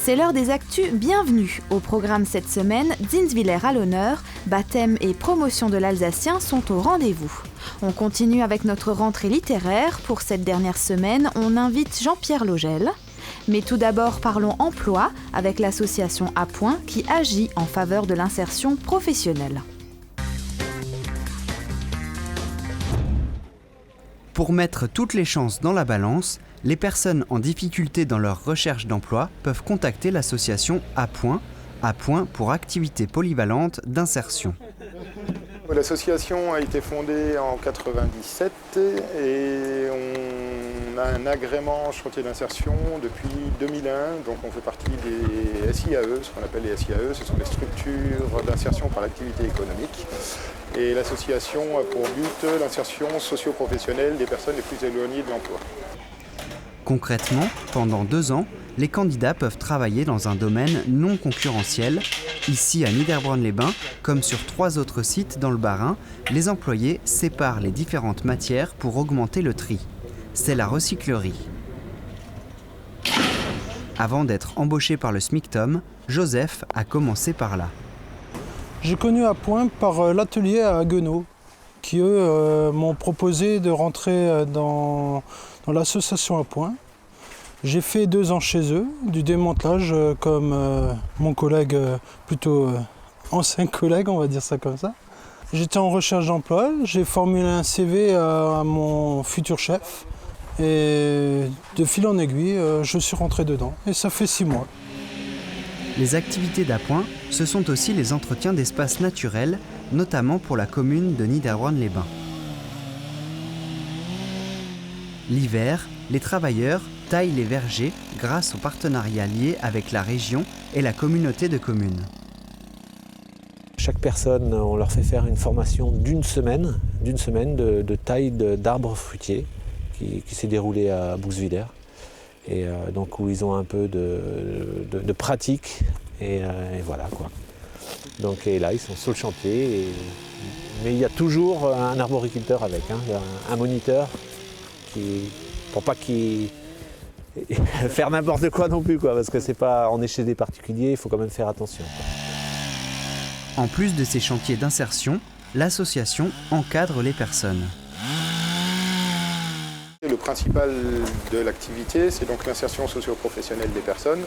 C'est l'heure des actus, bienvenue. Au programme cette semaine, Zinswiller à l'honneur, baptême et promotion de l'alsacien sont au rendez-vous. On continue avec notre rentrée littéraire. Pour cette dernière semaine, on invite Jean-Pierre Logel. Mais tout d'abord, parlons emploi avec l'association A Point qui agit en faveur de l'insertion professionnelle. Pour mettre toutes les chances dans la balance, les personnes en difficulté dans leur recherche d'emploi peuvent contacter l'association A Point pour activités polyvalentes d'insertion. L'association a été fondée en 1997 et on a un agrément chantier d'insertion depuis 2001. Donc on fait partie des SIAE, ce qu'on appelle les SIAE, ce sont les structures d'insertion par l'activité économique. Et l'association a pour but l'insertion socio-professionnelle des personnes les plus éloignées de l'emploi. Concrètement, pendant 2 ans, les candidats peuvent travailler dans un domaine non concurrentiel. Ici à Niederbronn-les-Bains, comme sur 3 autres sites dans le Bas-Rhin, les employés séparent les différentes matières pour augmenter le tri. C'est la recyclerie. Avant d'être embauché par le SMICTOM, Joseph a commencé par là. J'ai connu A Point par l'atelier à Haguenau, qui eux m'ont proposé de rentrer dans l'association A Point. J'ai fait 2 ans chez eux, du démantelage comme mon collègue, plutôt ancien collègue, on va dire ça comme ça. J'étais en recherche d'emploi, j'ai formulé un CV à mon futur chef et de fil en aiguille, je suis rentré dedans et ça fait 6 mois. Les activités d'A Point, ce sont aussi les entretiens d'espaces naturels, notamment pour la commune de Niederbronn-les-Bains. L'hiver, les travailleurs taillent les vergers grâce au partenariat lié avec la région et la communauté de communes. Chaque personne, on leur fait faire une formation d'une semaine de taille d'arbres fruitiers qui s'est déroulée à Buxwiller. Et donc où ils ont un peu de pratique et voilà quoi. Donc et là ils sont sur le chantier, mais il y a toujours un arboriculteur avec, un moniteur pour pas qu'il faire n'importe quoi non plus quoi, parce que on est chez des particuliers, il faut quand même faire attention. En plus de ces chantiers d'insertion, l'association encadre les personnes. Le principal de l'activité, c'est donc l'insertion socio-professionnelle des personnes.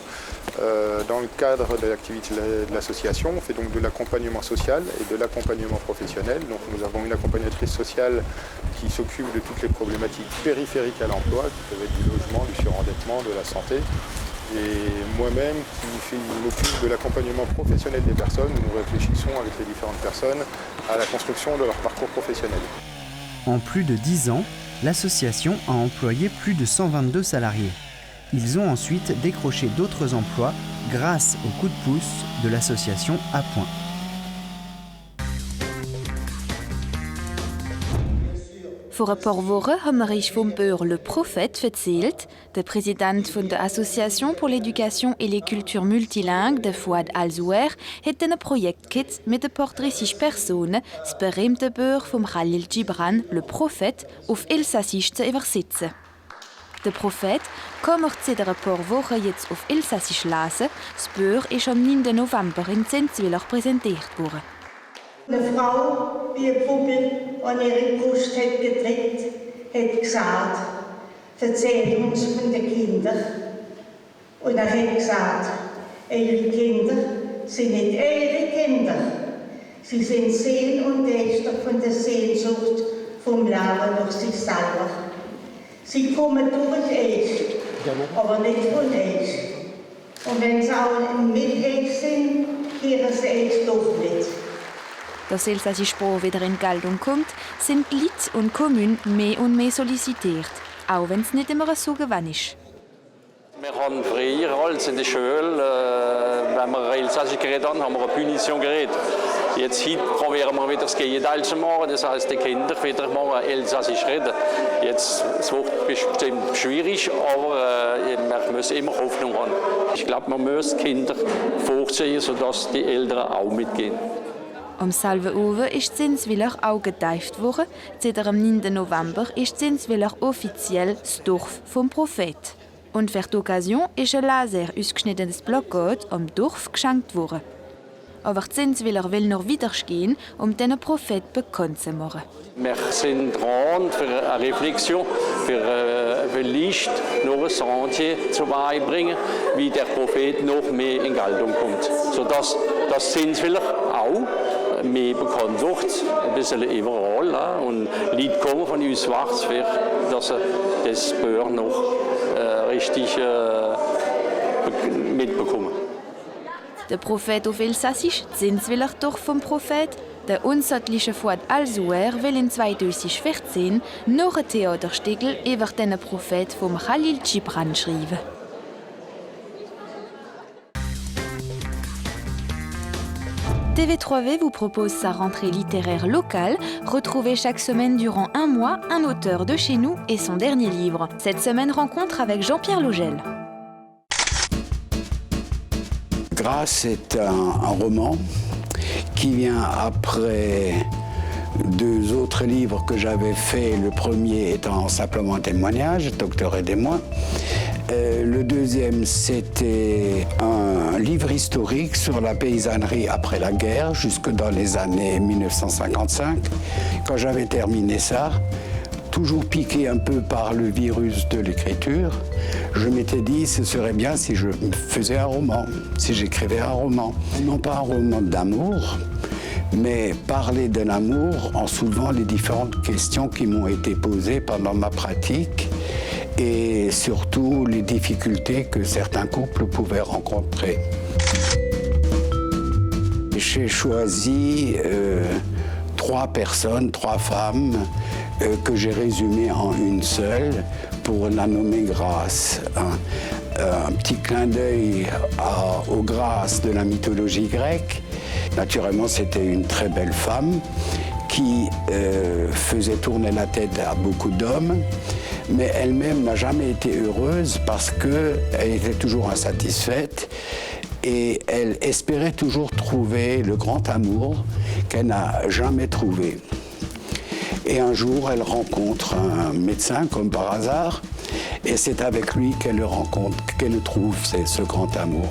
Dans le cadre de l'activité de l'association, on fait donc de l'accompagnement social et de l'accompagnement professionnel. Donc nous avons une accompagnatrice sociale qui s'occupe de toutes les problématiques périphériques à l'emploi, qui peuvent être du logement, du surendettement, de la santé. Et moi-même qui m'occupe de l'accompagnement professionnel des personnes. Nous réfléchissons avec les différentes personnes à la construction de leur parcours professionnel. En plus de 10 ans, l'association a employé plus de 122 salariés. Ils ont ensuite décroché d'autres emplois grâce au coup de pouce de l'association A Point. Vor ein paar Wochen haben wir euch vom Beur Le Prophète erzählt. Der Präsident von der Association pour l'éducation et les cultures multilingues, der Fouad Al-Zouer, hat ein Projekt mit ein paar 30 Personen das berühmte Beur vom Khalil Gibran, Le Prophète, auf Elsassisch zu übersetzen. Der Prophet kann man seit ein paar Wochen jetzt auf Elsassisch lesen. Das Beur ist am 9. November in Zinswiller präsentiert worden. Eine Frau, wie eine Puppe an ihre Brust hat gedreht, hat gesagt, erzähl uns von den Kindern. Und er hat gesagt, eure Kinder sind nicht eure Kinder. Sie sind Sehn und Dächter von der Sehnsucht vom Leben nach sich selber. Sie kommen durch euch, aber nicht von euch. Und wenn sie auch mit euch sind, kehren sie euch doch nicht. Dass Elsassische Sprache wieder in Geltung kommt, sind die Leute und Kommunen mehr und mehr sollicitiert, auch wenn es nicht immer so gewesen ist. Wir haben früher als in der Schule, wenn wir Elsassisch geredet haben, haben wir eine Punition geredet. Jetzt heute probieren wir wieder das Gegenteil zu machen, das heisst, die Kinder wieder mal Elsassisch reden. Jetzt, es wird bestimmt schwierig, aber wir müssen immer Hoffnung haben. Ich glaube, man muss die Kinder vorziehen, sodass die Eltern auch mitgehen. Am selben Uwe ist Zinswiller auch geteilt worden. Seit dem 9. November ist Zinswiller offiziell das Dorf vom Prophet. Und für die Occasion ist ein Laser ausgeschnittenes Plakat am Dorf geschenkt worden. Aber die Zinswiller will noch weitergehen, diesen Prophet bekannt zu machen. Wir sind dran für eine Reflexion, für vielleicht noch ein Sentier zu beibringen, wie der Prophet noch mehr in Geltung kommt. Sodass das Zinswiller auch mehr bekannt wird, ein bisschen überall. Ja? Und Leute kommen von uns wachs, für dass sie das Böhr noch richtig mitbekommen. Der Prophet auf Elsassisch, Zinswiller doch vom Prophet, der unsättliche Fuad Al-Zuher will in 2014 noch ein Theaterstück über den Prophet vom Khalil Gibran schreiben. TV3V vous propose sa rentrée littéraire locale. Retrouvez chaque semaine durant un mois un auteur de chez nous et son dernier livre. Cette semaine, rencontre avec Jean-Pierre Logel. Grâce est un roman qui vient après 2 autres livres que j'avais faits, le premier étant simplement un témoignage, Docteur aidez-moi. Le deuxième, c'était un livre historique sur la paysannerie après la guerre, jusque dans les années 1955. Quand j'avais terminé ça, toujours piqué un peu par le virus de l'écriture, je m'étais dit ce serait bien si je faisais un roman, si j'écrivais un roman. Non pas un roman d'amour, mais parler d'un amour en soulevant les différentes questions qui m'ont été posées pendant ma pratique et surtout les difficultés que certains couples pouvaient rencontrer. J'ai choisi 3 personnes, 3 femmes que j'ai résumées en une seule pour la nommer Grâce. Un petit clin d'œil aux grâces de la mythologie grecque. Naturellement, c'était une très belle femme qui faisait tourner la tête à beaucoup d'hommes, mais elle-même n'a jamais été heureuse parce qu'elle était toujours insatisfaite et elle espérait toujours trouver le grand amour qu'elle n'a jamais trouvé. Et un jour, elle rencontre un médecin, comme par hasard, et c'est avec lui qu'elle le rencontre, qu'elle trouve ce grand amour.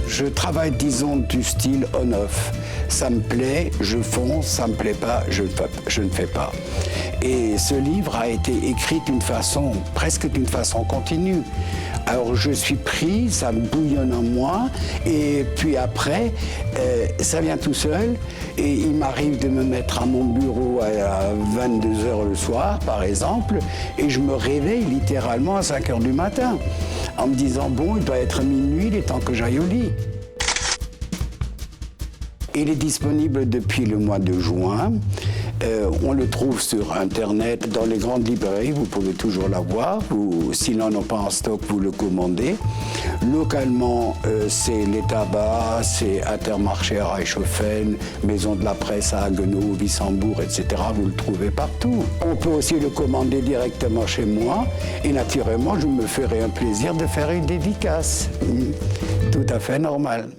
Je travaille, disons, du style on-off. Ça me plaît, je fonce, ça me plaît pas, je ne fais pas. Et ce livre a été écrit presque d'une façon continue. Alors je suis pris, ça me bouillonne en moi, et puis après, ça vient tout seul, et il m'arrive de me mettre à mon bureau à 22h le soir, par exemple, et je me réveille littéralement à 5h du matin, en me disant, bon, il doit être minuit, il est temps que j'aille au lit. Il est disponible depuis le mois de juin. On le trouve sur Internet, dans les grandes librairies, vous pouvez toujours l'avoir. S'ils n'en ont pas en stock, vous le commandez. Localement, c'est les tabacs, c'est Intermarché à Reichshofen, Maison de la Presse à Haguenau, Wissembourg, etc. Vous le trouvez partout. On peut aussi le commander directement chez moi. Et naturellement, je me ferai un plaisir de faire une dédicace. Tout à fait normal.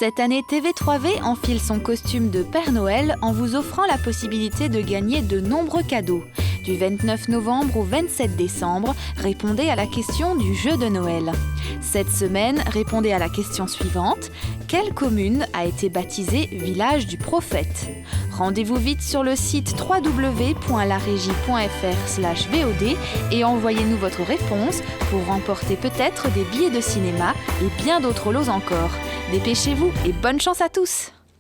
Cette année, TV3V enfile son costume de Père Noël en vous offrant la possibilité de gagner de nombreux cadeaux. Du 29 novembre au 27 décembre, répondez à la question du jeu de Noël. Cette semaine, répondez à la question suivante. Quelle commune a été baptisée Village du Prophète ? Rendez-vous vite sur le site www.laregie.fr/VOD et envoyez-nous votre réponse pour remporter peut-être des billets de cinéma et bien d'autres lots encore. Dépêchez-vous et bonne chance à tous!